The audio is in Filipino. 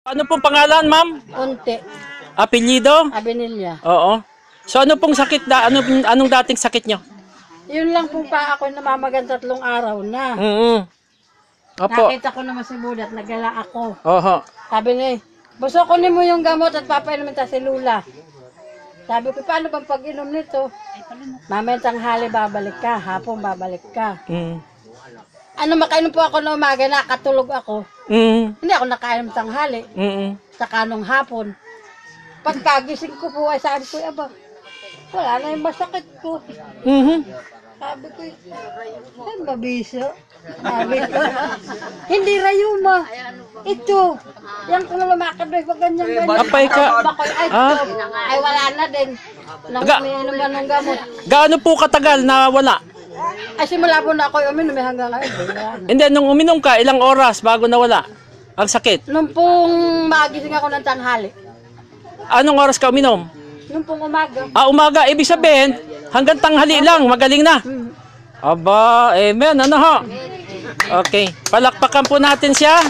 Ano pong pangalan, ma'am? Unti. Apelyido? Abenilla. Oo. So ano pong sakit da? Anong dating sakit nyo? Yun lang pong pa ako namamagan 3 araw na. Opo. Nakita ko naman si Budat, nagala ako. Oho. Sabi niya, buso kunin mo yung gamot at papainumin ta si Lula. Sabi ko, paano bang pag-inom nito? Mamaya tanghali babalik ka, hapon babalik ka. Ano, makainom po ako na umaga, nakatulog ako. Hindi ako nakainom tanghali. Saka nung hapon. Pagkagising ko po, ay sabi ko, aba, wala na yung masakit ko. Sabi ko, ay mabiso. Sabi ko, hindi rayuma. Ito, yan kung lumakad na pag ganyan-ganyan. Apay ka. Ay wala na din. Nang umiinom na ng gamot. Gaano po katagal na wala? Ay simula po na ako uminom hanggang ngayon. Hindi, nung uminom ka, ilang oras bago nawala ang sakit? Nung pong magising ako ng tanghali. Anong oras ka uminom? Nung pong umaga. Umaga. Ibig sabihin, hanggang tanghali lang, magaling na. Aba, amen. Ano ho? Okay. Palakpakan po natin siya.